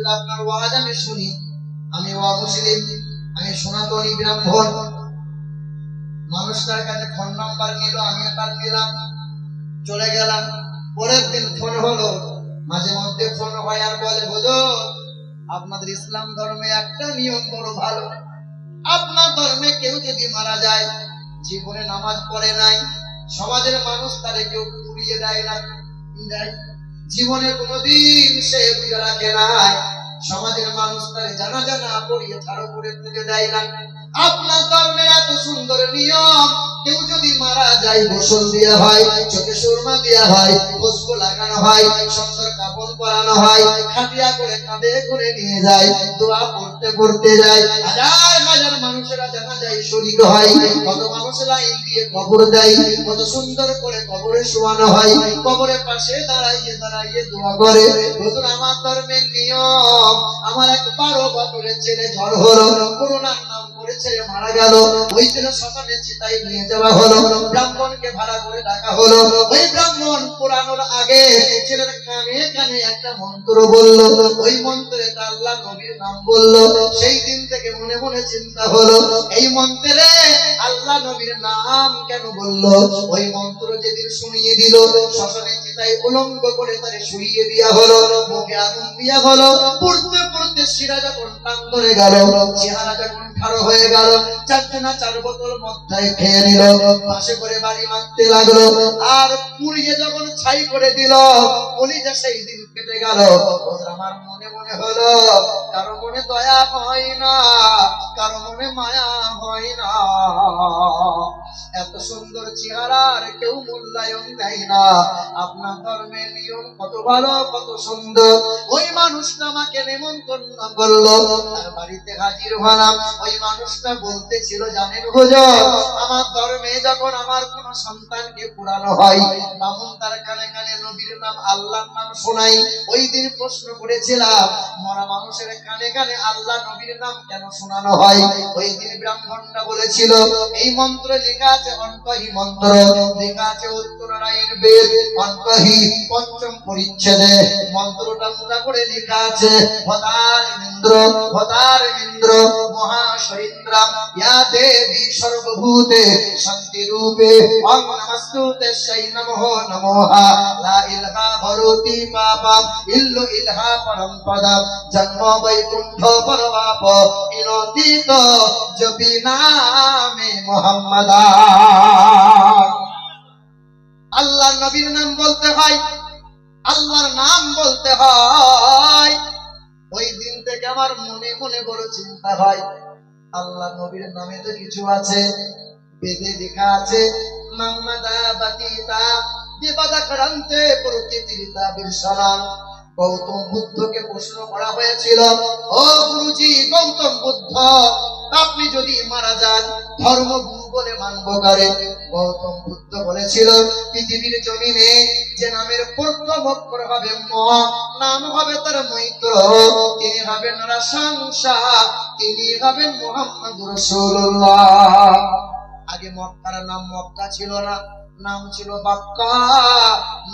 হুজুর আপনার ওয়াজ আমি শুনি, আমি অমুসলিম, আমি সনাতনী ব্রাহ্মণ। মানুষটার কাছে ফোন নাম্বার নিল, আমিও তার দিলাম, চলে গেলাম। পরের দিন ফোন হলো, মাঝে মধ্যে ফোন হয় আর বলে, হুজুর আপনাদের ইসলাম ধর্মে একটা নিয়ম বড় ভালো, আপনার ধর্মে কেউ যদি মারা যায়, জীবনে নামাজ পড়ে নাই, সমাজের মানুষ তারে কেউ পুড়িয়ে দেয় না, জীবনে কোনোদিন সে পূজা রাখে নাই, সমাজের মানুষ তারে জানাজা না পড়িয়ে ছাড়ো করে পুজো দেয় না। আপনার ধর্মে এত সুন্দর নিয়ম, কেউ যদি মারা যায় গোসল দেওয়া হয়, চোখে সুরমা দেওয়া হয়, পুষ্প লাগানো হয়, সুন্দর কাপড় পরানো হয়, খাটিয়া করে কাঁধে করে নিয়ে যায়, দোয়া পড়তে পড়তে যায়, হাজার হাজার মানুষেরা জানা যায় শরীক হয়, কত মানুষ লাইন দিয়ে কবর দেয়, কত সুন্দর করে কবরে শোয়ানো হয়, কবরের পাশে দাঁড়াইয়ে দাঁড়াইয়ে দোয়া করে। হুজুর আমার ধর্মের নিয়ম, আমার এক 12 বছরের ছেলে ঝড় হলো, করোনার নাম করে ছেলে মারা গেল, ওই ছেলে সকালে চিতায় নিয়ে যাওয়া হলো, ব্রাহ্মণকে ভাড়া করে ডাকা হলো, ওই ব্রাহ্মণ পোড়ানোর আগে ছেলের কানে কানে একটা মন্ত্র বলল, ওই মন্ত্রে আল্লাহ নবীর নাম বলল। সেই দিন থেকে মনে মনে চিন্তা হলো, এই মন্ত্রে আল্লাহ নবীর নাম কেন বলল? ওই মন্ত্র যেদিন শুনিয়ে দিল, শ্মশানে চিতায় উলঙ্গ করে তারে শুইয়ে দেওয়া হলো, মুখে আগুন দেওয়া হলো, পড়তে পড়তে শিরা যখন টান ধরে গেল, চেহারা যখন ঠাড়ো হয়ে গেল, 4 বোতল মদ খেয়ে নিল, পাশে করে বাড়ি মারতে লাগলো, আর পুড়িয়ে যখন ছাই করে দিল, কলিজা সেই দিন কেটে গেল। আমার মনে মনে হলো, কারো মনে দয়া হয় না, কারো মনে মায়া হয় না, এত সুন্দর চেহারার কেউ মূল্যায়ন দেয় না। আপনার ধর্মের নিয়ম কত ভালো, কত সুন্দর। ওই মানুষটা আমাকে নিমন্ত্রণ করলো, তার বাড়িতে হাজির হলাম। ওই মানুষটা বলতেছিল, জানেন হুজুর, আমার ধর্মে যখন আমার কোন সন্তানকে পুরানো হয়, বামুন তার কানে কানে নবীর নাম আল্লাহর নাম শোনাই। ওই দিন প্রশ্ন করেছিলাম, মরা মানুষের কানে কানে আল্লাহ নবীর নাম কেন শোনানো হয়? ওই দিন ব্রাহ্মণটা বলেছিল, এই মন্ত্রে লেখা আছে অন্তহি মন্ত্র, লেখা আছে উত্তরায়ণ বেদ অন্তহি ৫ম পরিচ্ছেদে, মন্ত্রটা মোটা করে লেখা আছে, ভদার ইন্দ্র ভদার ইন্দ্র মহাশরীন্দ্রাম ইয়া দেবী সর্বভূতে শান্তি রূপে ওং নমস্তুতে সেই নমঃ নমোহা লা ইলাহা ভরতি পাপম ইল্লু ইলাহা পরমপদম জন্ম বৈকুণ্ঠ পরমাপ ইনন্দিত জপি নামে মুহাম্মাদা। আল্লাহর নবীর নাম বলতে হয়, আল্লাহর নাম বলতে হয়। ওই দিন থেকে আমার মনে মনে বড় চিন্তা হয়, আল্লাহ নবীর নামে তো কিছু আছে, বেদে লেখা আছে, মাম্মাদা বাতিতা বিবাদা ক্রান্তে প্রকৃতিতা বিরসালাম। গৌতম বুদ্ধকে প্রশ্ন করা হয়েছিল, ও গুরুজি গৌতম বুদ্ধ, আপনি যদি মারা যান ধর্মগুরু বলে মানব কারে? গৌতম বুদ্ধ বলেছিল, পৃথিবীর জমিনে যে নামের প্রথম অক্ষর হবে ম, নাম হবে তার মৈত্র, তিনি হবেন রাশংসা, তিনি হবেন মুহাম্মদুর রাসূলুল্লাহ। আগে মক্কার নাম মক্কা ছিল না, নাম ছিল বাক্কা,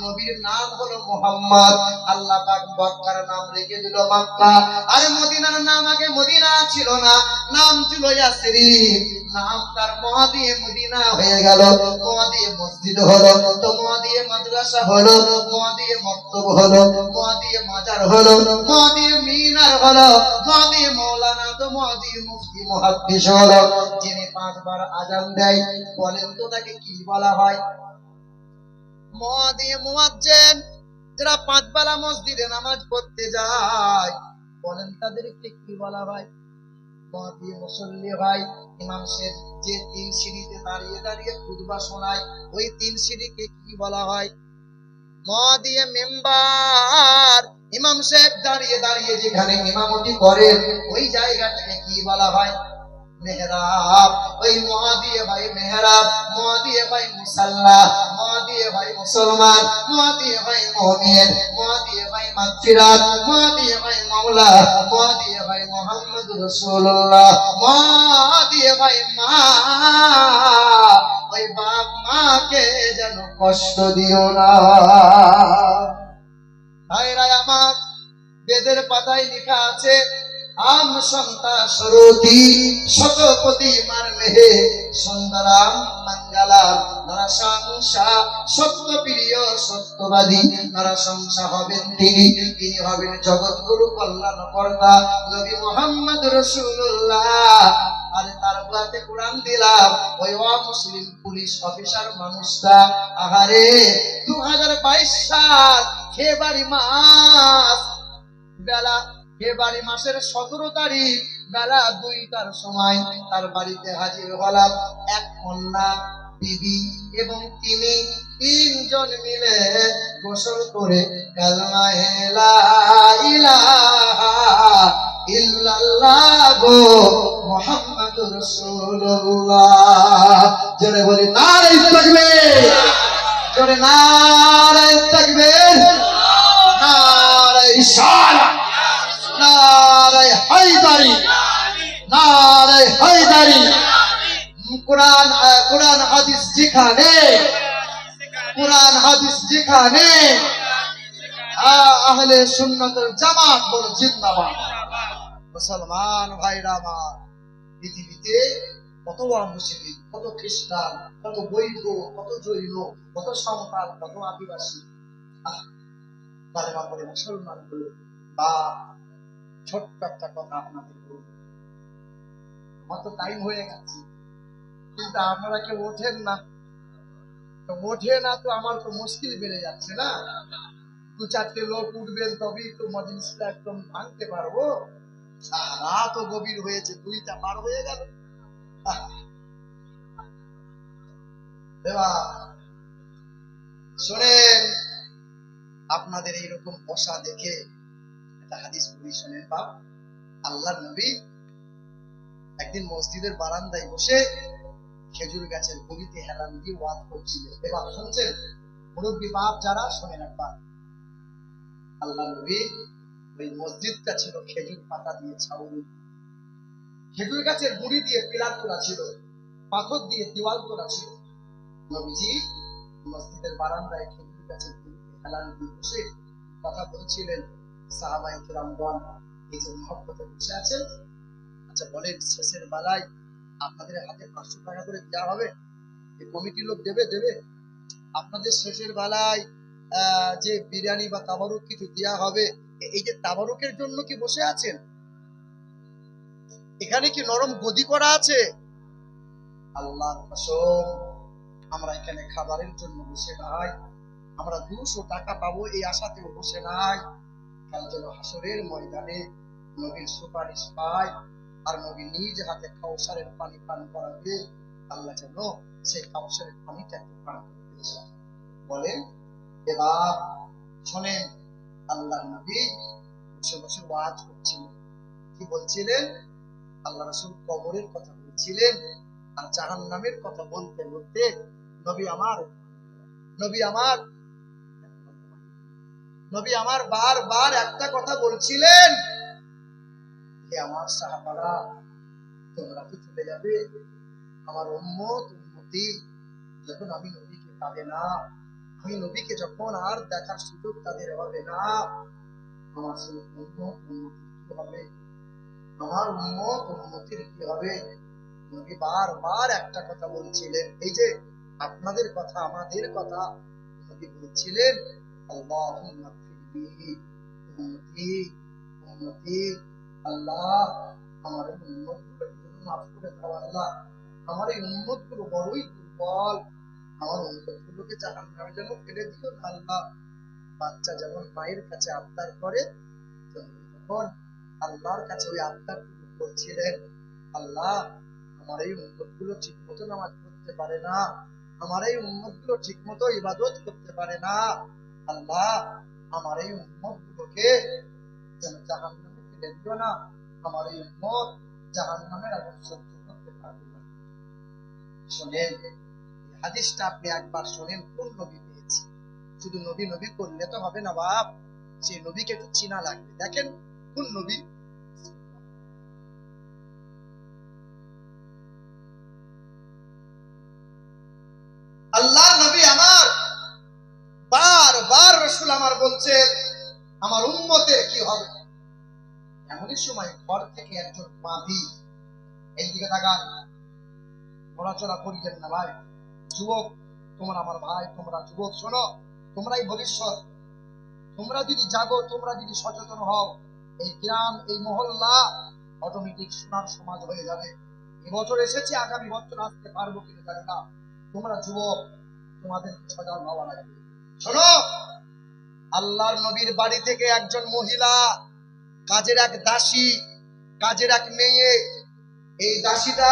নবীর নাম হলো মুহাম্মদ। আল্লাহ পাক মক্কার নাম রেখে দিল মক্কা। আর মদিনার নাম আগে মদিনা ছিল না, নাম ছিল ইয়াসরিব। নাম তার ম দিয়ে মদিনা হয়ে গেল, ম দিয়ে মসজিদ হলো, তো ম দিয়ে মাদ্রাসা হলো, ম দিয়ে মক্তব হলো, ম দিয়ে মাজার হলো, ম দিয়ে মিনার হলো, ম দিয়ে মাওলানা, তো ম দিয়ে মুফতি মুহাদ্দিস হলো। যিনি 5 বার আযান দেয়, বলেন তো তাকে কি বলা হয়? ম দিয়ে মুয়াজ্জিন। যারা 5 বেলা মসজিদে নামাজ পড়তে যায়, বলেন তাদেরকে কি বলা হয়? ম দিয়ে মুসল্লি হয়। ইমাম সাহেব যে 3 সিঁড়িতে দাঁড়িয়ে দাঁড়িয়ে খুতবা শোনায়, ওই 3 সিঁড়িকে কি বলা হয়? ম দিয়ে মেম্বার। ইমাম সাহেব দাঁড়িয়ে দাঁড়িয়ে যেখানে ইমামতি করেন, ওই জায়গাটাকে কি বলা হয়? মেহরাব। ওই ম দিয়ে ভাই মেহরাব, ম দিয়ে ভাই মুসাল্লা, ম দিয়ে ভাই মুসলমান, ম দিয়ে ভাই মুমিন, ম দিয়ে ভাই মাগফিরাত, ম দিয়ে ভাই মাওলা, ম দিয়ে ভাই মুহাম্মদুর রাসূলুল্লাহ, ম দিয়ে ভাই মা। ওই বাপ মাকে যেন কষ্ট দিও না। ভাইরা আমার, বেদের পাতায় লেখা আছে, আম সন্তা সরতি শতপতি মারলেহে সুন্দরাম মঙ্গলাম নরসংসা, সত্য প্রিয় সত্যবাদী নরসংসা হবেন তিনি, তিনি হবেন জগৎগুরু কল্যাণকর্তা নবী মুহাম্মদ রাসূলুল্লাহ। আরে তার হাতে কোরআন দিলাম, ওই অমুসলিম পুলিশ অফিসার মানুষটা, আহারে 2022 সাল ফেব্রুয়ারি মাস বেলা ফেব্রুয়ারি মাসের 17 তারিখ বেলা 2টার সময় তার বাড়িতে হাজির হলাম। এক কন্যা, বিবি এবং তিনি তিনজন মিলে গোসল করে কালেমা লা ইলাহা ইল্লাল্লাহ মুহাম্মাদুর রাসূলুল্লাহ। জোরে বলি নারে তাকবীর, জোরে নারে তাকবীর, নারে ইশারা, নারে হায়দারি, নারে হায়দারি। কোরআন হাদিস যেখানে, কোরআন হাদিস যেখানে, আহলে সুন্নাতুল জামাত বল জিন্দাবাদ। মুসলমান ভাইরা আমার, পৃথিবীতে কত মুসলিম, কত খ্রিস্টান, কত বৈধ, কত জৈন, কত সাঁওতাল, কত আদিবাসী কালেমা পড়ে মুসলমান হলো। বা ছোট্ট একটা কথা আপনাদের বলবো, আমার তো টাইম হয়ে গেছে, কিন্তু আপনারা কেউ ওঠেন না, তো ওঠে না তো আমার তো মুশকিল বেড়ে যাচ্ছে না। 2-4টে লোক উঠবেন তবেই তো মজলিসটা একদম ভাঙতে পারবো। রাতও গভীর হয়েছে, 2টা পার হয়ে গেল। শোনেন, আপনাদের এইরকম বসা দেখে একটা হাদিস পড়ি, শোনেন বাপ। আল্লাহর নবী একদিন মসজিদের বারান্দায় বসে খেজুর গাছের গুড়িতে হেলান দিয়ে ওয়াজ করছিলেন। এবার শুনছেন মুরব্বী বাপ যারা, শোনেন একবার। আল্লাহ নবী, ওই মসজিদটা ছিল খেজুর পাতা দিয়ে ছাউনি, খেজুর গাছের গুড়ি দিয়ে পিলার তোলা ছিল, পাথর দিয়ে দেওয়াল তোলা ছিল। নবীজি মসজিদের বারান্দায় খেজুর গাছের গুড়িতে হেলান দিয়ে বসে কথা বলছিলেন। সাহাবায়ে কিরামগণ এই যে মহব্বতে বসে আছেন, আচ্ছা বলেন, শেষের বেলায় আপনাদের হাতে 500 টাকা করে দেওয়া হবে? এই কমিটির লোক দেবে? দেবে? আপনাদের শেষের বেলায় যে বিরিয়ানি বা তাবারুক কিছু দেওয়া হবে, এই যে তাবারুকের জন্য কি বসে আছেন? এখানে কি নরম গদি করা আছে? আল্লাহর কসম, আমরা এখানে খাবারের জন্য বসে নাই, আমরা 200 টাকা পাবো এই আশাতেও বসে নাই। কাল যেন হাসরের ময়দানে নবীর সুপারিশ পায়, আর নবী নিজ হাতে কাউসারের পানি পান করাবে, আল্লাহ যেন সেই কাউসারের পানিটা পান করতে চায়। বলেন এবার শোনেন, আল্লাহর নবী বসে বসে ওয়াজ করছিলেন। কি বলছিলেন? আল্লাহ রাসূল কবরের কথা বলছিলেন, আর জাহান্নামের কথা বলতে বলতে নবী আমার বারবার একটা কথা বলছিলেন, যে আমার সাহাবারা, তোমরা তো চলে যাবে, আমার উম্মতি যখন আমি নবীকে পাবে না, আমি নবীকে যখন আর দেখার সুযোগ তাদের হবে না, আমার সেই উম্মতির কি হবে? আমার উম্মতির কি হবে? নবী বারবার একটা কথা বলছিলেন, এই যে আপনাদের কথা, আমাদের কথা নবী বলছিলেন, আল্লাহুম্মা ফিরলি উম্মতি উম্মতি, আল্লাহ আমার এই উম্মতগুলোকে মাফ করে দাও। আল্লাহ আমার এই উম্মতগুলো বড়ই দুর্বল, আমার উম্মতগুলোকে জাহান্নামে যেন ফেলে দিও না। আল্লাহ, বাচ্চা যেমন মায়ের কাছে আবদার করে, তখন আল্লাহর কাছে ওই আবদার করছিলেন, আল্লাহ আমার এই উম্মতগুলো ঠিক মতো নামাজ পড়তে পারে না, আমার এই উম্মতগুলো ঠিক মতো ইবাদত করতে পারে না, আল্লাহ আমার এই উম্মতগুলোকে যেন জাহান্নামে ফেলে দিও না, আমার এই উম্মত জাহান্নামের আগুন সহ্য করতে পারবে না। শোনেন, হাদিসটা আপনি একবার শোনেন, কোন নবী পেয়েছি? শুধু নবী নবী করলে তো হবে না বাপ, সেই নবীকে একটু চিনা লাগবে। দেখেন কোন নবী? আল্লাহ নবী আমার বারবার রাসূল আমার বলছেন, আমার উম্মতের কি হবে? এমনই সময় ঘর থেকে একজন বাঁধি, এইদিকে তাকান, নড়াচড়া করিয়েন না ভাই। যুবক, তোমরা আমার ভাই, তোমরা যুবক, শোনো, তোমরাই ভবিষ্যৎ। তোমরা যদি জাগো, তোমরা যদি সচেতন হও, এই গ্রাম, এই মহল্লা অটোমেটিক সোনার সমাজ হয়ে যাবে। এবছর এসেছি, আগামী বছর আসতে পারবো কিনা জানি না। তোমরা যুবক, তোমাদের সজাগ হওয়া লাগবে। শোনো, আল্লাহর নবীর বাড়ি থেকে একজন মহিলা, কাজের এক দাসী, কাজের এক মেয়ে, এই দাসীটা